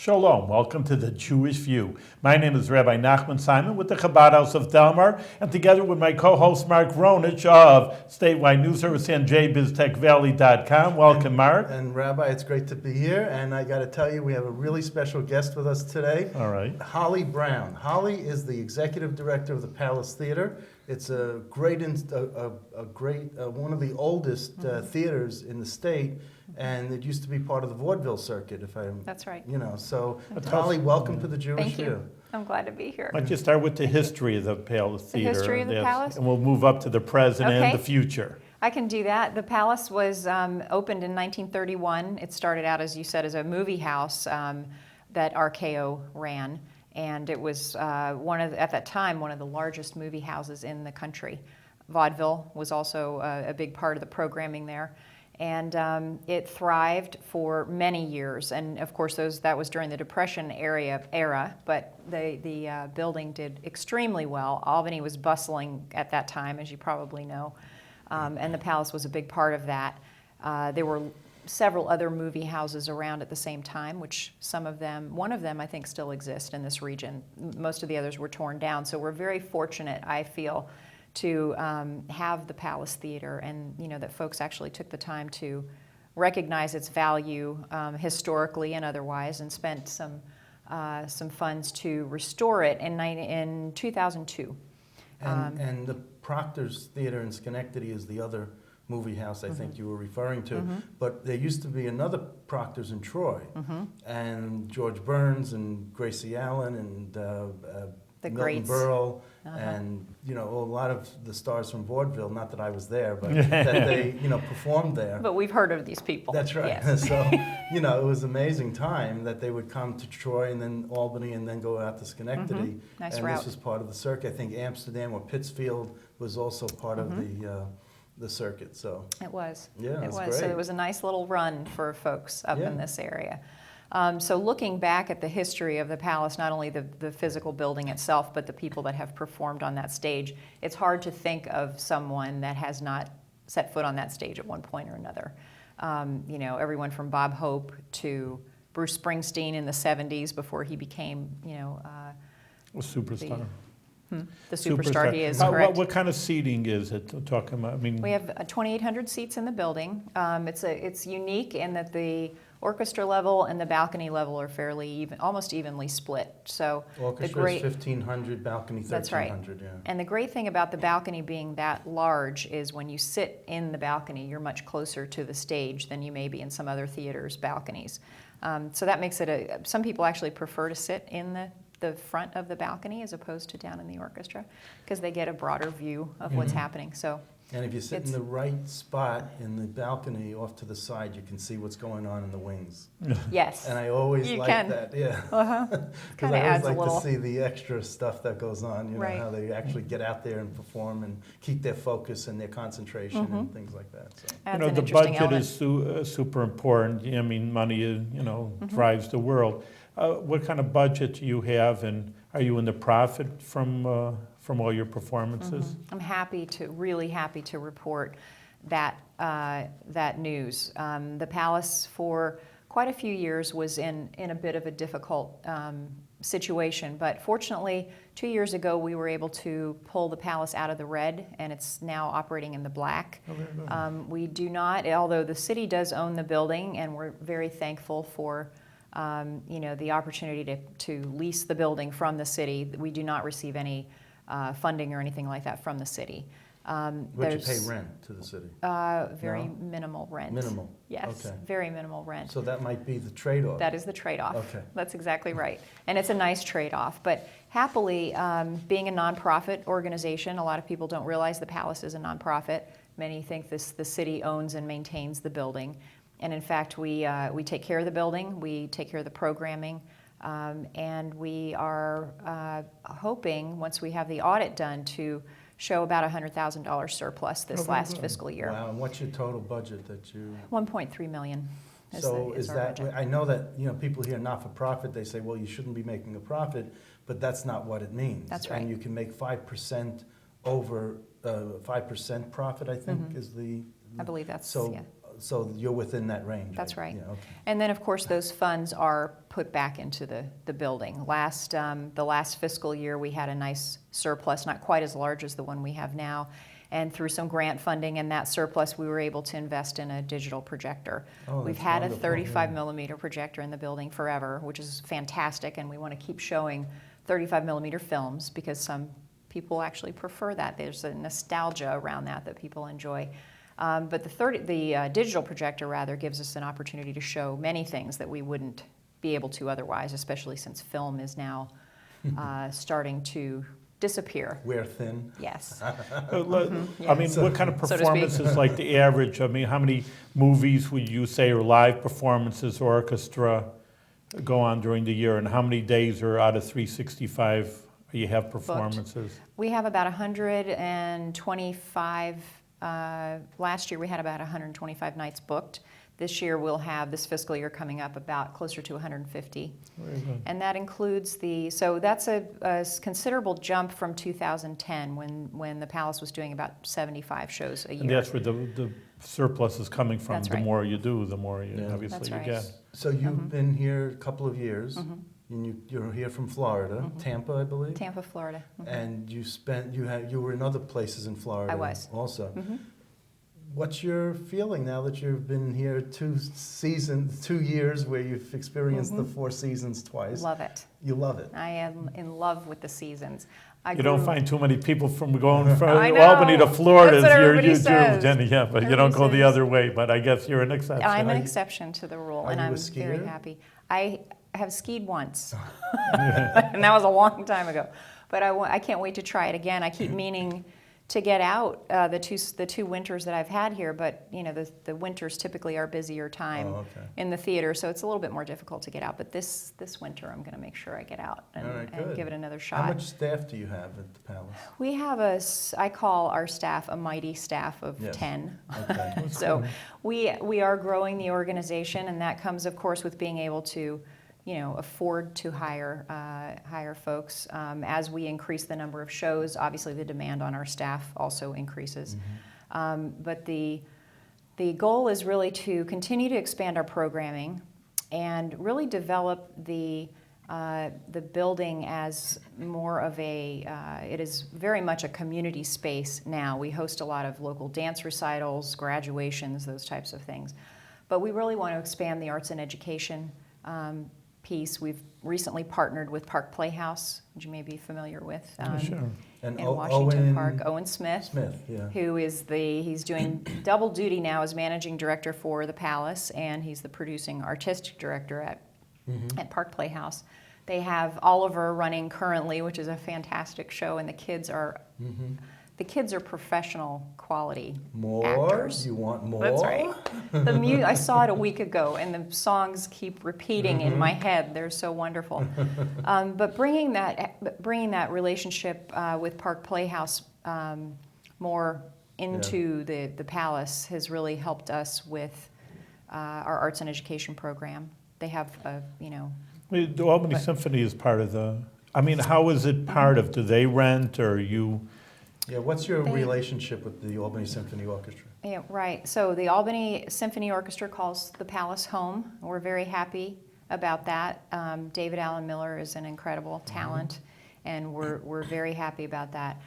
Shalom, welcome to the Jewish View. My name is Rabbi Nachman Simon with the Chabad House of Delmar, and together with my co-host Mark Ronich of statewide news service and jbiztechvalley.com. Welcome, Mark. And Rabbi, it's great to be here, and I got to tell you, we have a really special guest with us today. All right. Holly Brown. Holly is the executive director of the Palace Theater. It's a great, one of the oldest theaters in the state, and it used to be part of the vaudeville circuit, if I'm. That's right. So Holly, welcome to the Jewish Thank View. you. I'm glad to be here. Why don't you start with the history of the Palace Theater? The history of the Palace? And we'll move up to the present and the future. I can do that. The Palace was opened in 1931. It started out, as you said, as a movie house that RKO ran. And it was at that time, one of the largest movie houses in the country. Vaudeville was also a big part of the programming there. And it thrived for many years. And of course, that was during the Depression era, but the building did extremely well. Albany was bustling at that time, as you probably know. And the Palace was a big part of that. There were several other movie houses around at the same time, which one of them I think still exist in this region. Most of the others were torn down. So we're very fortunate, I feel, to have the Palace Theater, and that folks actually took the time to recognize its value historically and otherwise, and spent some funds to restore it in 2002. And the Proctor's Theater in Schenectady is the other movie house I think you were referring to, but there used to be another Proctor's in Troy, and George Burns and Gracie Allen and the Milton greats. Berle, and a lot of the stars from vaudeville. Not that I was there, but that they performed there. But we've heard of these people. That's right. Yes. So it was an amazing time that they would come to Troy and then Albany and then go out to Schenectady. Nice and route. This was part of the circuit. I think Amsterdam or Pittsfield was also part of the circuit. So it was. Yeah, it was. Great. So it was a nice little run for folks up in this area. So looking back at the history of the Palace, not only the physical building itself, but the people that have performed on that stage, it's hard to think of someone that has not set foot on that stage at one point or another. Everyone from Bob Hope to Bruce Springsteen in the 70s before he became, A superstar. The superstar he is, correct. What kind of seating is it? Talking about, we have 2,800 seats in the building. It's unique in that the orchestra level and the balcony level are fairly almost evenly split. So orchestra is 1,500, balcony 1,300. That's right. Yeah. And the great thing about the balcony being that large is when you sit in the balcony, you're much closer to the stage than you may be in some other theaters' balconies. So that makes it some people actually prefer to sit in the front of the balcony as opposed to down in the orchestra, because they get a broader view of what's happening. So. And if you sit in the right spot in the balcony off to the side, you can see what's going on in the wings. Yes. And I always like that, yeah. Because I always like to see the extra stuff that goes on, how they actually get out there and perform and keep their focus and their concentration and things like that. So. The budget is super important. I mean, money, drives the world. What kind of budget do you have, and are you in the profit from all your performances? I'm really happy to report that news. The Palace for quite a few years was in a bit of a difficult situation, but fortunately 2 years ago we were able to pull the Palace out of the red, and it's now operating in the black. We do not, although the city does own the building, and we're very thankful for the opportunity to lease the building from the city. We do not receive any funding or anything like that from the city. But you pay rent to the city? Very minimal rent. Minimal? Yes, okay. Very minimal rent. So that might be the trade-off? That is the trade-off. Okay. That's exactly right. And it's a nice trade-off. But happily, being a nonprofit organization, a lot of people don't realize the Palace is a nonprofit. Many think the city owns and maintains the building. And in fact, we take care of the building, we take care of the programming, and we are hoping, once we have the audit done, to show about $100,000 surplus this last fiscal year. Wow, and what's your total budget that you... $1.3 million is our budget. I know that people hear not-for-profit, they say, well, you shouldn't be making a profit, but that's not what it means. That's right. And you can make 5% over 5% profit, I think, is the... I believe that's, so, yeah. so you're within that range. That's right. Yeah, okay. And then, of course, those funds are put back into the building. The last fiscal year, we had a nice surplus, not quite as large as the one we have now. And through some grant funding and that surplus, we were able to invest in a digital projector. Oh, We've that's had a wonderful, 35 yeah. millimeter projector in the building forever, which is fantastic, and we want to keep showing 35 millimeter films because some people actually prefer that. There's a nostalgia around that people enjoy. But the digital projector rather gives us an opportunity to show many things that we wouldn't be able to otherwise, especially since film is now starting to disappear. We're thin. Yes. I mean, what kind of So to speak. performances, like the average, I mean, how many movies would you say or live performances, orchestra go on during the year, and how many days are out of 365 you have performances? We have about 125, last year we had about 125 nights booked. This year we'll have, this fiscal year coming up, about closer to 150. Very good. And that includes so that's a considerable jump from 2010 when the Palace was doing about 75 shows a year. And that's where the surplus is coming from. That's The right. more you do, the more you Yeah. obviously That's you right. get. So you've been here a couple of years, and you're here from Florida, Tampa, I believe. Tampa, Florida. And you were in other places in Florida. I was. Also. What's your feeling now that you've been here 2 years where you've experienced the 4 seasons twice? Love it. You love it. I am in love with the seasons. You don't find too many people from going from I know. Albany to Florida. That's what You're everybody you says. Jenny, yeah, but you don't go Everybody the says. other way. But I guess you're an exception. I'm an exception to the rule, Are and you a I'm very skier? happy. I have skied once, and that was a long time ago. But I can't wait to try it again. I keep meaning to get out the two winters that I've had here, but the winters typically are busier time in the theater, so it's a little bit more difficult to get out. But this winter, I'm going to make sure I get out All right, and good. give it another How shot. much staff do you have at the Palace? We have I call our staff a mighty staff of Yes. 10. Okay. So we are growing the organization, and that comes, of course, with being able to, afford to hire folks. As we increase the number of shows, obviously the demand on our staff also increases. But the goal is really to continue to expand our programming and really develop the building as more of it is very much a community space now. We host a lot of local dance recitals, graduations, those types of things. But we really want to expand the arts and education piece. We've recently partnered with Park Playhouse, which you may be familiar with, Sure. And in Washington Owen Park. Owen Smith, yeah. who is he's doing double duty now as managing director for the Palace, and he's the producing artistic director at Park Playhouse. They have Oliver running currently, which is a fantastic show, and the kids are professional quality actors. You want more? That's right. I saw it a week ago, and the songs keep repeating in my head. They're so wonderful. But bringing that relationship with Park Playhouse more into the Palace has really helped us with our arts and education program. They have The Albany Symphony is part of the. I mean, how is it part of? Do they rent or you? Yeah, what's your relationship with the Albany Symphony Orchestra? Yeah, right. So the Albany Symphony Orchestra calls the Palace home. We're very happy about that. David Allen Miller is an incredible talent, and we're very happy about that.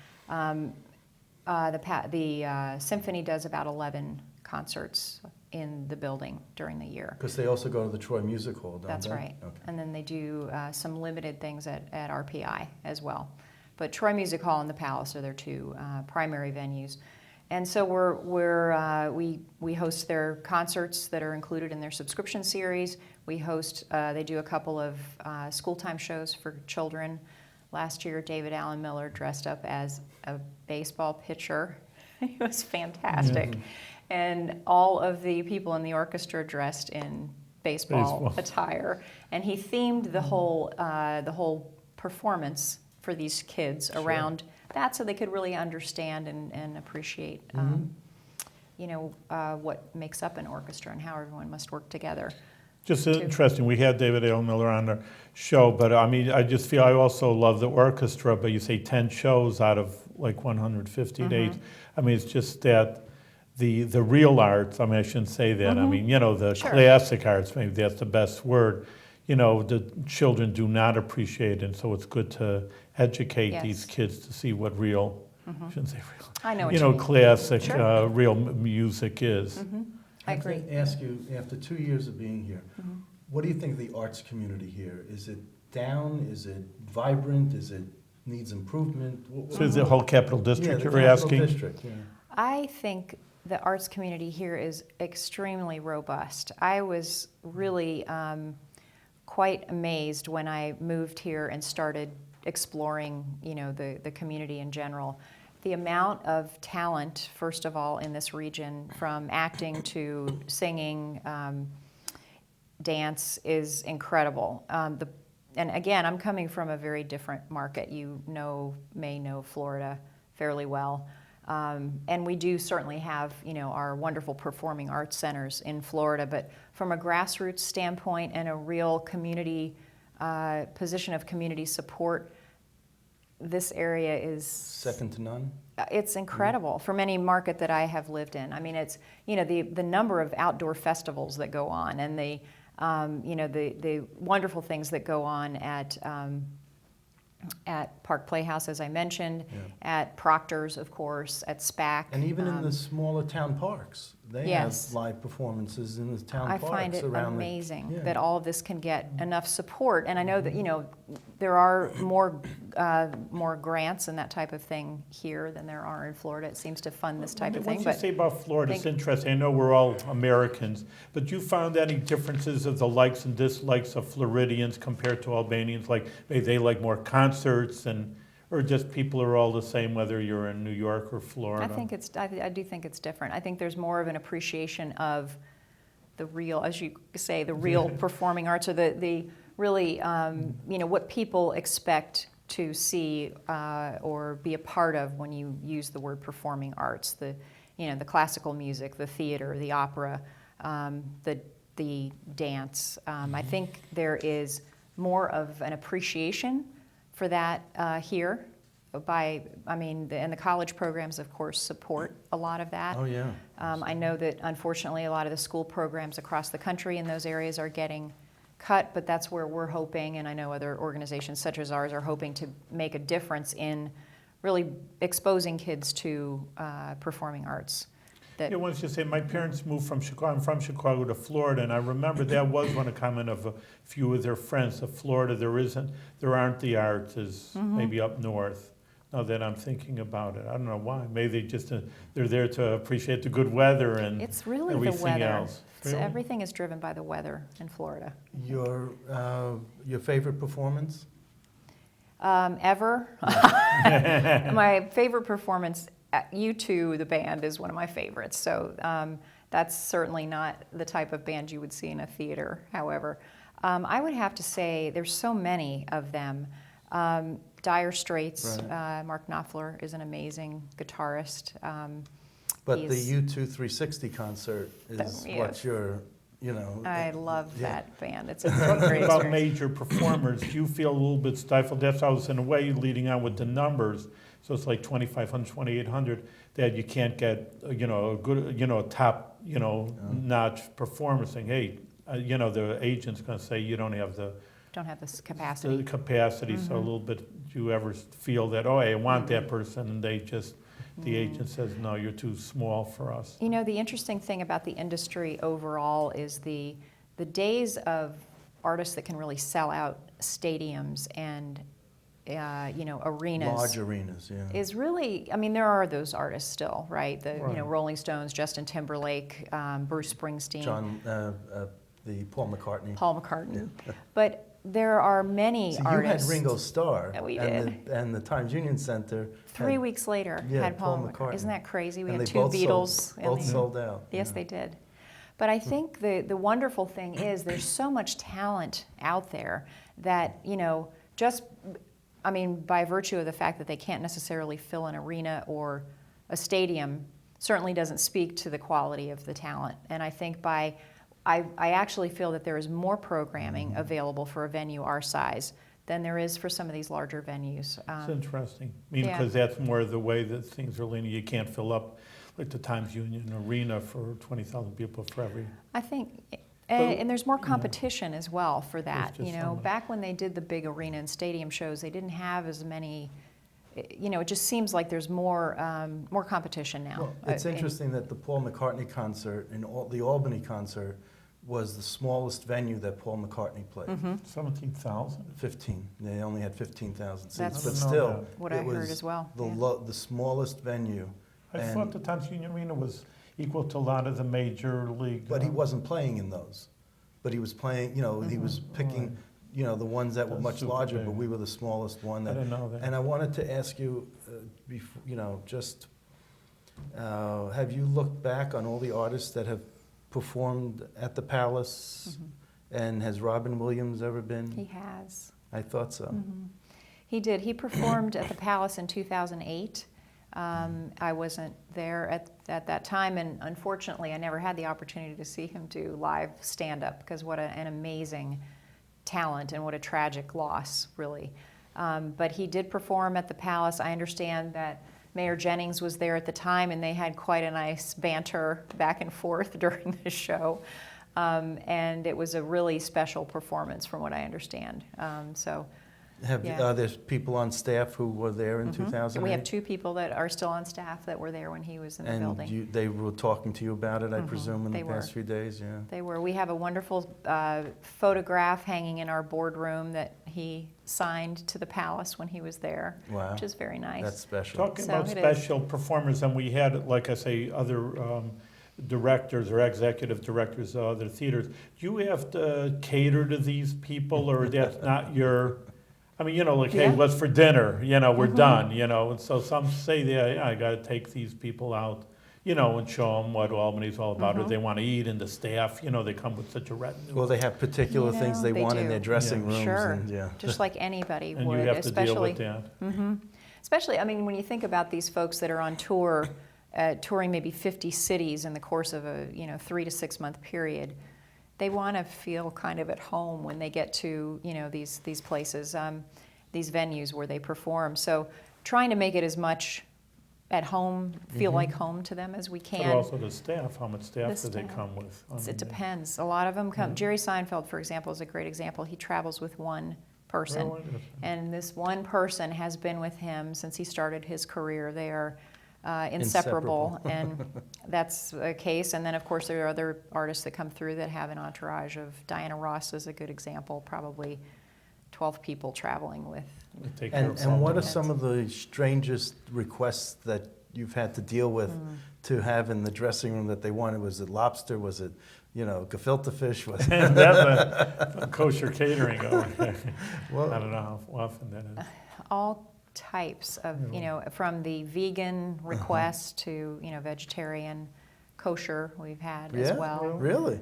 The Symphony does about 11 concerts in the building during the year. Because they also go to the Troy Music Hall, don't they? That's right. Okay. And then they do some limited things at RPI as well. But Troy Music Hall and the Palace are their two primary venues. And so we host their concerts that are included in their subscription series. We host, they do a couple of school-time shows for children. Last year, David Allen Miller dressed up as a baseball pitcher. He was fantastic. Yeah. And all of the people in the orchestra dressed in baseball attire. And he themed the whole performance for these kids around that, so they could really understand and appreciate what makes up an orchestra and how everyone must work together. Just interesting. We had David Allen Miller on the show, but I mean, I just feel I also love the orchestra, but you say 10 shows out of like 150 days. I mean, it's just that the real arts. I mean, I shouldn't say that. I mean, the Sure. classic arts. Maybe that's the best word. The children do not appreciate, and so it's good to educate these Yes. kids to see what real. I shouldn't say real. I know what you mean. Classic, Sure. real music is. I have to agree. ask you, after 2 years of being here, what do you think of the arts community here? Is it down? Is it vibrant? Is it needs improvement? So is the whole Capital District the you're Capital asking? District, yeah. I think the arts community here is extremely robust. I was really quite amazed when I moved here and started exploring, the community in general. The amount of talent, first of all, in this region, from acting to singing, dance, is incredible. And again, I'm coming from a very different market. You may know Florida fairly well. And we do certainly have, our wonderful performing arts centers in Florida, but from a grassroots standpoint and a real community position of community support, this area is Second to none? It's incredible from any market that I have lived in. I mean, it's the number of outdoor festivals that go on, and the wonderful things that go on at Park Playhouse, as I mentioned, at Proctor's, of course, at SPAC. And even in the smaller town parks, they Yes. have live performances in the town I parks find it around amazing yeah. that all of this can get enough support, and I know that there are more grants and that type of thing here than there are in Florida. It seems to fund this type of thing. What you say about Florida is interesting. I know we're all Americans, but you found any differences of the likes and dislikes of Floridians compared to Albanians? Like maybe they like more concerts, or just people are all the same whether you're in New York or Florida? I do think it's different. I think there's more of an appreciation of the real, as you say, the real performing arts, or the really, what people expect to see or be a part of when you use the word performing arts. The classical music, the theater, the opera, the dance. I think there is more of an appreciation for that here. And the college programs, of course, support a lot of that. Oh, yeah. I know that, unfortunately, a lot of the school programs across the country in those areas are getting cut, but that's where we're hoping, and I know other organizations such as ours are hoping to make a difference in really exposing kids to performing arts. Once you say, my parents moved from Chicago. I'm from Chicago to Florida, and I remember that was one comment of a few of their friends. Of Florida, there aren't the arts as maybe up north. Now that I'm thinking about it, I don't know why. Maybe they're there to appreciate the good weather and it's really everything the weather. else. Really? Everything is driven by the weather in Florida. Your favorite performance? Ever? My favorite performance, U2, the band, is one of my favorites. So that's certainly not the type of band you would see in a theater. However, I would have to say there's so many of them. Dire Straits, Right. Mark Knopfler is an amazing guitarist. But the U2 360 concert is what you're, I love yeah. that band. It's a great About experience. major performers, do you feel a little bit stifled? That's how I was in a way leading on with the numbers. So it's like 2,500, 2,800 that you can't get, a good, top, notch performer saying, hey, the agent's going to say you don't have the This capacity. So a little bit, do you ever feel that, I want that person, and the agent says, no, you're too small for us? The interesting thing about the industry overall is the days of artists that can really sell out stadiums and arenas. Large arenas, yeah. Is really, there are those artists still, right? Rolling Stones, Justin Timberlake, Bruce Springsteen. Paul McCartney. Paul McCartney. But there are many artists. You had Ringo Starr. Yeah, we and the Times Union Center. 3 weeks later, had Paul McCartney. Isn't that crazy? We and had they two both Beatles. Both sold out. Yes, they did. But I think the wonderful thing is there's so much talent out there that, by virtue of the fact that they can't necessarily fill an arena or a stadium, certainly doesn't speak to the quality of the talent. And I think I actually feel that there is more programming available for a venue our size than there is for some of these larger venues. It's interesting. Because that's more the way that things are leaning. You can't fill up like the Times Union Arena for 20,000 people for every. I think, But- and there's more competition as well for that. just You so know, much. back when they did the big arena and stadium shows, they didn't have as many. You know, it just seems like there's more competition now. Well, it's interesting that the Paul McCartney concert and the Albany concert was the smallest venue that Paul McCartney played. 17,000? 15. They only had 15,000 seats, That's but I didn't know still, that. What I heard as well. the Yeah. the smallest venue. I And- thought the Times Union Arena was equal to a lot of the major league. But he wasn't playing in those. But he was playing, you know, he was picking, Right. you know, the ones that were That's much super larger, big. but we were the smallest one. I didn't know that. And I wanted to ask you, you know, just, have you looked back on all the artists that have performed at the Palace? And has Robin Williams ever been? He has. I thought so. He did. He performed at the Palace in 2008. I wasn't there at that time, and unfortunately, I never had the opportunity to see him do live stand-up because what an amazing talent and what a tragic loss, really. But he did perform at the Palace. I understand that Mayor Jennings was there at the time, and they had quite a nice banter back and forth during the show. And it was a really special performance, from what I understand. Yeah. There's people on staff who were there in 2008? And we have 2 people that are still on staff that were there when he was in the building. And they were talking to you about it, I presume, in They the past were. few days, yeah? They were. We have a wonderful photograph hanging in our boardroom that he signed to the Palace when he was there, Wow. which is very nice. That's special. Talking So about it is. special performers, and we had, like I say, other directors or executive directors of other theaters. Do you have to cater to these people, or that's not your? I mean, you know, like, hey, Yeah. what's for dinner? You know, we're done. You know, and so some say, yeah, I got to take these people out, you know, and show them what Albany's all about, or they want to eat, and the staff, you know, they come with such a retinue. Well, they have particular You things know, they they want in do. their dressing Yeah. rooms. Sure. And, yeah. Just like anybody and would, you have to deal especially. with that. Especially, I mean, when you think about these folks that are on tour, touring maybe 50 cities in the course of a 3 to 6 month period, they want to feel kind of at home when they get to these places, these venues where they perform. So trying to make it as much at home, feel like home to them as we But can. also the staff, how much staff The do they staff. come with? I mean, It depends. A lot of them come. Jerry Seinfeld, for example, is a great example. He travels with one person. Really? And this one person has been with him since he started his career. They are inseparable, and that's a case. And then, of course, there are other artists that come through that have an entourage of. Diana Ross is a good example, probably 12 people traveling with. They take care of And what are something. some of the strangest requests that you've had to deal with to have in the dressing room that they wanted? Was it lobster? Was it, gefilte fish? Was it? That's a kosher catering over there. Well- I don't know how often that is. All types of, from the vegan request to, vegetarian, kosher we've had as well. Really?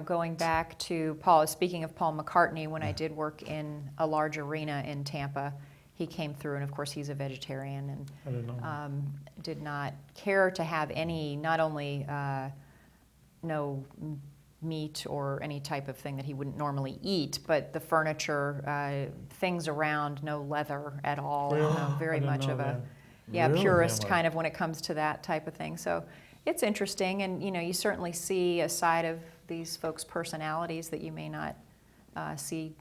Going back to speaking of Paul McCartney, when I did work in a large arena in Tampa, he came through, and of course he's a vegetarian and I don't know. did not care to have any, not only no meat or any type of thing that he wouldn't normally eat, but the furniture, things around, no leather at all. Really? Very I didn't much know of that. Really? purist Yeah, kind of when it comes to that type of thing. So it's interesting, and you certainly see a side of these folks' personalities that you may not see,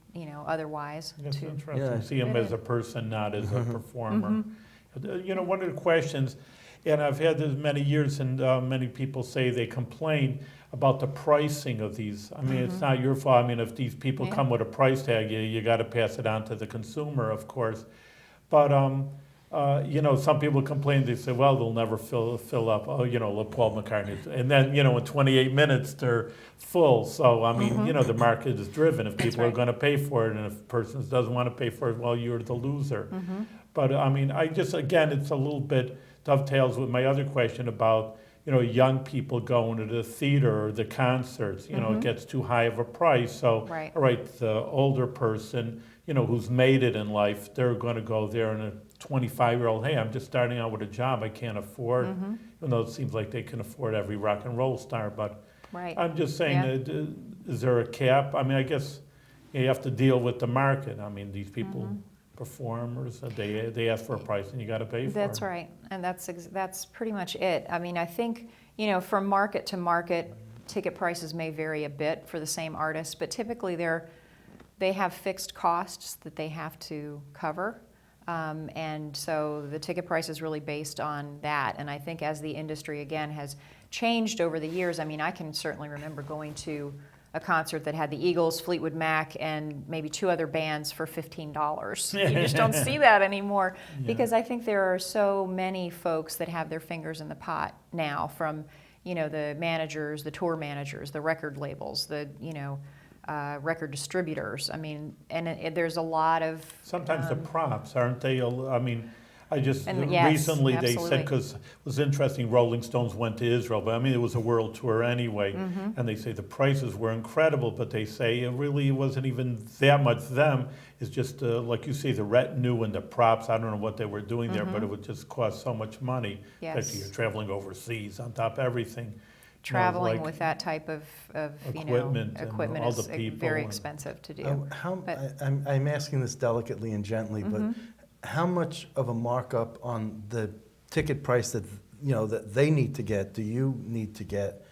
otherwise. It's too. interesting Yeah. to see him It as is. a person, not as a performer. One of the questions, and I've had this many years, and many people say they complain about the pricing of these. I mean, it's not your fault. I mean, if these people Yeah. come with a price tag, you got to pass it on to the consumer, of course. But some people complain. They say, "Well, they'll never fill up." Oh, Paul McCartney, and then in 28 minutes they're full. So I mean, the market is driven. If people are right. going to pay for it, and if a person doesn't want to pay for it, well, you're the loser. But I mean, again, it's a little bit dovetails with my other question about young people going to the theater or the concerts. It gets too high of a price. So Right. all right, the older person, who's made it in life, they're going to go there, and a 25-year-old, hey, I'm just starting out with a job I can't afford, even though it seems like they can afford every rock and roll star. But Right. I'm just saying, is there a cap? I mean, I guess you have to deal with the market. I mean, these people performers. They ask for a price and you got to pay for it. That's right, and that's pretty much it. I mean, I think, from market to market, ticket prices may vary a bit for the same artist, but typically they have fixed costs that they have to cover. And so the ticket price is really based on that. And I think as the industry, again, has changed over the years, I mean, I can certainly remember going to a concert that had the Eagles, Fleetwood Mac, and maybe 2 other bands for $15. You just don't see that anymore, because I think there are so many folks that have their fingers in the pot now, from the managers, the tour managers, the record labels, the record distributors. I mean, and there's a lot of sometimes the props, aren't they? I mean, I just yes, recently absolutely. they said, because it was interesting, Rolling Stones went to Israel, but I mean, it was a world tour anyway, and they say the prices were incredible, but they say it really wasn't even that much them. It's just, like you say, the retinue and the props. I don't know what they were doing there, but it would just cost so much money that you're traveling overseas on top of everything. Traveling with that type of equipment, equipment all is the people very and- expensive to do. I'm asking this delicately and gently, but how much of a markup on the ticket price that that they need to get do you need to get?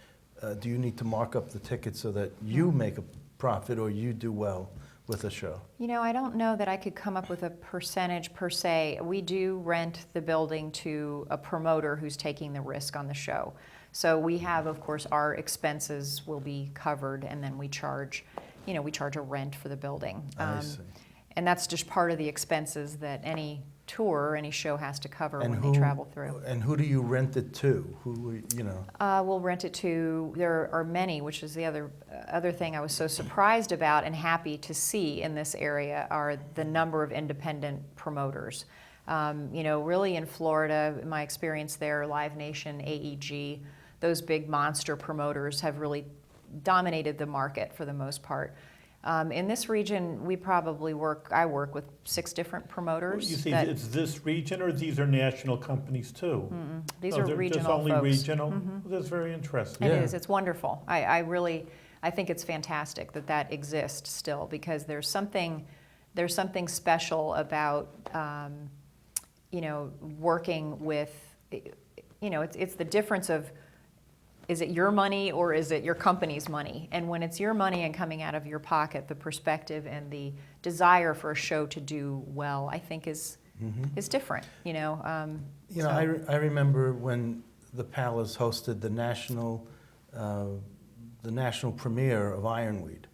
Do you need to mark up the ticket so that you make a profit or you do well with a show? I don't know that I could come up with a percentage per se. We do rent the building to a promoter who's taking the risk on the show. So we have, of course, our expenses will be covered, and then we charge a rent for the building. I see. And that's just part of the expenses that any tour or any show has to cover when they travel through. And who do you rent it to? We'll rent it to, there are many, which is the other thing I was so surprised about and happy to see in this area, are the number of independent promoters. Really in Florida, in my experience there, Live Nation, AEG, those big monster promoters have really dominated the market for the most part. In this region, I work with 6 different promoters. You see, it's this region, or these are national companies too? These are regional just only folks. regional? Well, that's very interesting. It is. It's wonderful. I think it's fantastic that exists still, because there's something special about working with. It's the difference of, is it your money or is it your company's money? And when it's your money and coming out of your pocket, the perspective and the desire for a show to do well, I think is different. I remember when the Palace hosted the national premiere of Ironweed,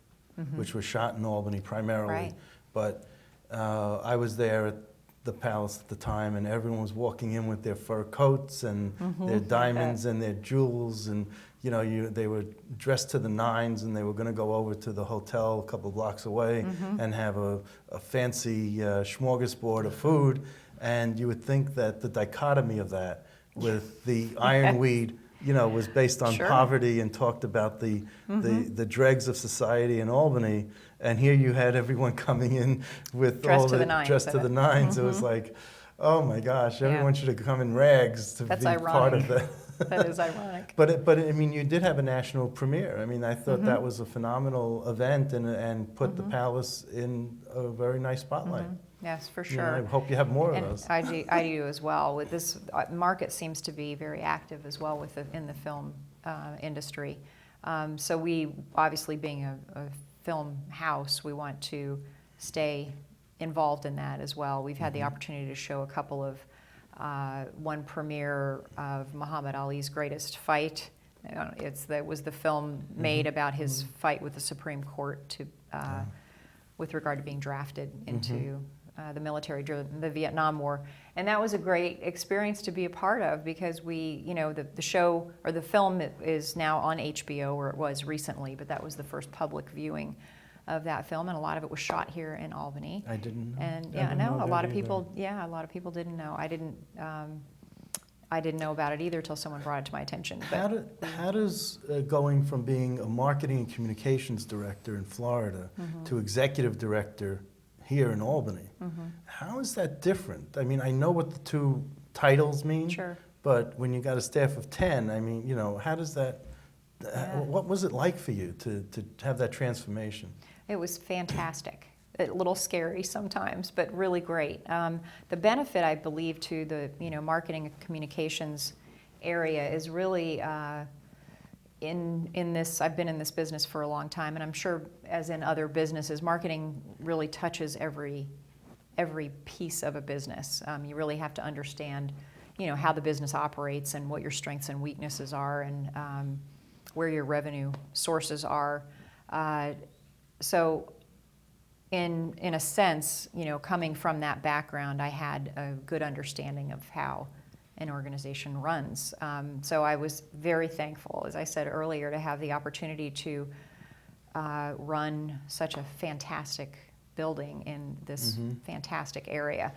which was shot in Albany primarily. Right. But I was there at the Palace at the time, and everyone was walking in with their fur coats and their diamonds and their jewels, and they were dressed to the nines, and they were going to go over to the hotel a couple blocks away and have a fancy smorgasbord of food. And you would think that the dichotomy of that with the Ironweed was based on poverty and talked about the dregs of society in Albany. And here you had everyone coming in with dressed to the nines. It was like, oh my gosh, everyone should have come in rags to That's be ironic. part of that. That is ironic. But I mean, you did have a national premiere. I mean, I thought that was a phenomenal event and put the Palace in a very nice spotlight. Yes, for sure. I hope you have more And of those. I do as well. With this market seems to be very active as well in the film industry. So we, obviously being a film house, we want to stay involved in that as well. We've had the opportunity to show a couple of one premiere of Muhammad Ali's Greatest Fight. That was the film made about his fight with the Supreme Court with regard to being drafted into the military during the Vietnam War. And that was a great experience to be a part of, because the show, or the film, is now on HBO, or it was recently, but that was the first public viewing of that film, and a lot of it was shot here in Albany. I didn't know. And I didn't know a lot that of people, a lot of people didn't know. I didn't know about it either till someone brought it to my attention. But How does going from being a marketing and communications director in Florida to executive director here in Albany, how is that different? I mean, I know what the 2 titles mean, but when you got a staff of 10, I mean, how does that, what was it like for you to have that transformation? it was fantastic. a little scary sometimes, but really great. The benefit, I believe, to the marketing and communications area is really in this. I've been in this business for a long time, and I'm sure, as in other businesses, marketing really touches every piece of a business. You really have to understand, how the business operates and what your strengths and weaknesses are, and where your revenue sources are. So, in a sense, coming from that background, I had a good understanding of how an organization runs. So I was very thankful, as I said earlier, to have the opportunity to run such a fantastic building in this fantastic area.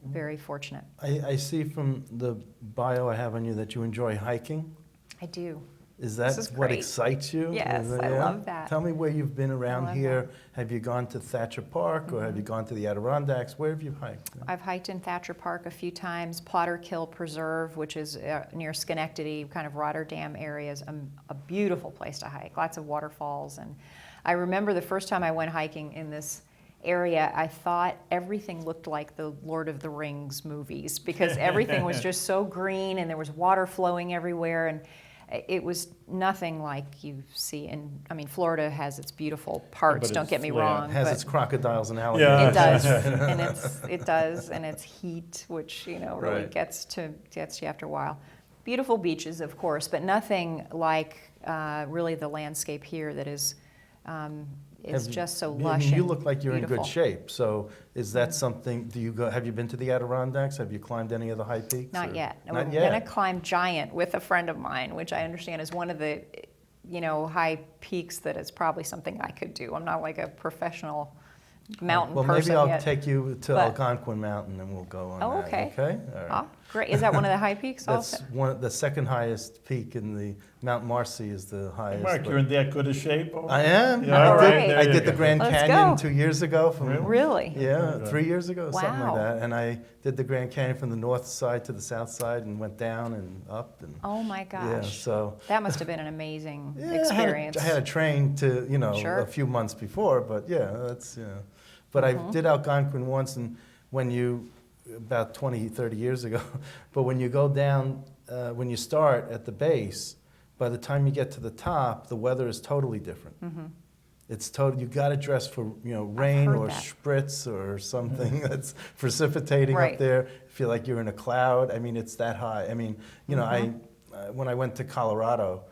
Very fortunate. I see from the bio I have on you that you enjoy hiking. I do. Is that This is what great. excites you? Yes, I love that. Tell me where you've been around love here. that. Have you gone to Thatcher Park or have you gone to the Adirondacks? Where have you hiked? I've hiked in Thatcher Park a few times. Potterkill Preserve, which is near Schenectady, kind of Rotterdam area, is a beautiful place to hike. Lots of waterfalls. And I remember the first time I went hiking in this area, I thought everything looked like the Lord of the Rings movies, because everything was just so green and there was water flowing everywhere, and it was nothing like you see in, Florida has its beautiful parts, but don't it's get me flat. wrong. It has but its crocodiles and Yeah. alligators. it does, and it does, and it's heat, which really Right. gets you after a while. Beautiful beaches, of course, but nothing like really the landscape here that is just so lush. You and look like you're in beautiful. good shape. So is that something, have you been to the Adirondacks? Have you climbed any of the high peaks? Not or- yet. Not We're yet. going to climb Giant with a friend of mine, which I understand is one of the, high peaks that is probably something I could do. I'm not like a professional mountain Well, person maybe I'll yet. take you to but- Algonquin Mountain and we'll go on that. Okay. Okay? All right. Oh, great. Is that one of the high peaks That's also? the second highest peak in the Mount Marcy is the highest. Mark, but- you're in that good a shape? over I there? am. Yeah, I all did, right, there I you did the go. Grand Let's Canyon go. 2 years ago. From Really? Yeah, Very good. 3 years ago, something like Wow. that. And I did the Grand Canyon from the north side to the south side and went down and up. And Oh my yeah, gosh. so That must have been an amazing yeah, experience. I had to train to, Sure. a few months before, but yeah, that's, But I did Algonquin once, and when about 20, 30 years ago, but when you go down, when you start at the base, by the time you get to the top, the weather is totally different. It's you got to dress for rain heard or that. spritz or something that's precipitating Right. up there. Feel like you're in a cloud. It's that high. I when I went to Colorado,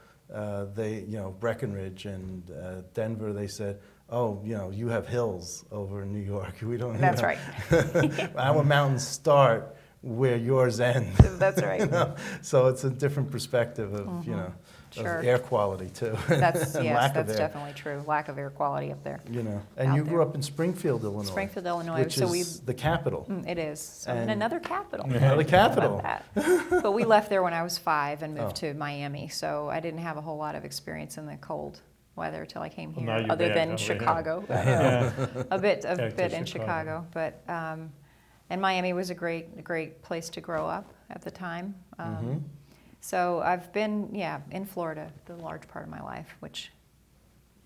Breckenridge and Denver, they said, "Oh, you have hills over in New York. We don't." That's right. Our mountains start where yours end. That's right. So it's a different perspective of Sure. of air quality too. That's and yes, lack of that's air. definitely true. Lack of air quality up there. And out you grew there. up in Springfield, Illinois. Springfield, Illinois. Which So is the capital. It is. So in And- another capital. Another capital. Love that. But we left there when I was 5 and moved Oh. to Miami. So I didn't have a whole lot of experience in the cold weather until I came Well, here, now you're other back than over here. Chicago. Yeah. a bit Back to in Chicago. But and Miami was a great place to grow up at the time. So I've been in Florida the large part of my life, which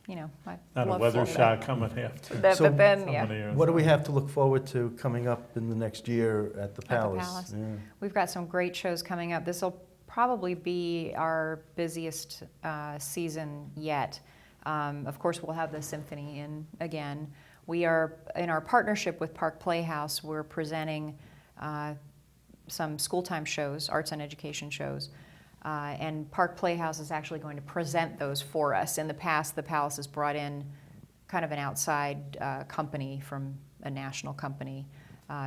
I Not a love weather Florida. shock coming after. So But then so many years. What do we have to look forward to coming up in the next year at the Palace? Palace. Yeah. We've got some great shows coming up. This will probably be our busiest season yet. Of course, we'll have the Symphony in again. We are, in our partnership with Park Playhouse, we're presenting some school-time shows, arts and education shows. And Park Playhouse is actually going to present those for us. In the past, the Palace has brought in kind of an outside company from a national company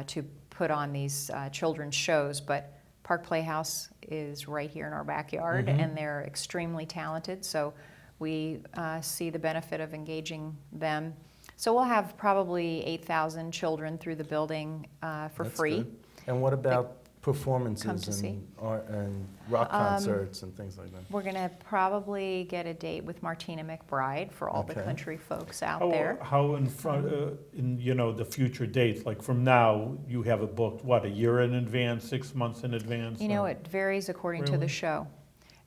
to put on these children's shows, but Park Playhouse is right here in our backyard, and they're extremely talented, so we see the benefit of engaging them. So we'll have probably 8,000 children through the building for That's free. good. And what about come to performances see. and art and rock concerts and things like that? We're going to probably get a date with Martina McBride for all the Okay. country folks out How, there. how in front, in the future dates, like from now, you have it booked, what, a year in advance, 6 months in advance? or- It varies according to Really? the show.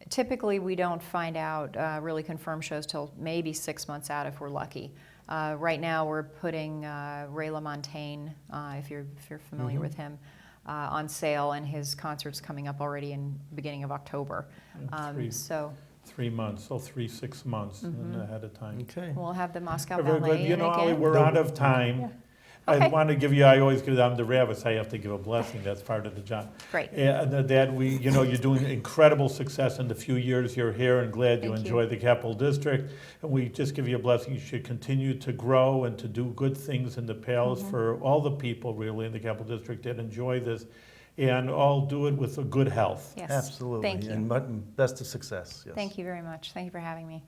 Typically, we don't find out really confirmed shows till maybe 6 months out if we're lucky. Right now, we're putting Ray LaMontagne, if you're familiar with him, on sale, and his concert's coming up already in beginning of October. So 3 months, so 6 months ahead of time. Okay. we'll have the Moscow Very Ballet good. You in know, Ollie, again. we're out of time. Yeah. I Okay. want to give you, I always give them the rabbits, I have to give a blessing, that's part of the job. Great. And that you're doing incredible success in the few years you're here, and glad you Thank enjoy the Capital District. And we just give you a blessing, you should continue to grow and to do good things in the Palace for all the people really in the Capital District that enjoy this, and all do it with a good health. Yes. Absolutely. Thank you. And best of success. Yes. Thank you very much. Thank you for having me.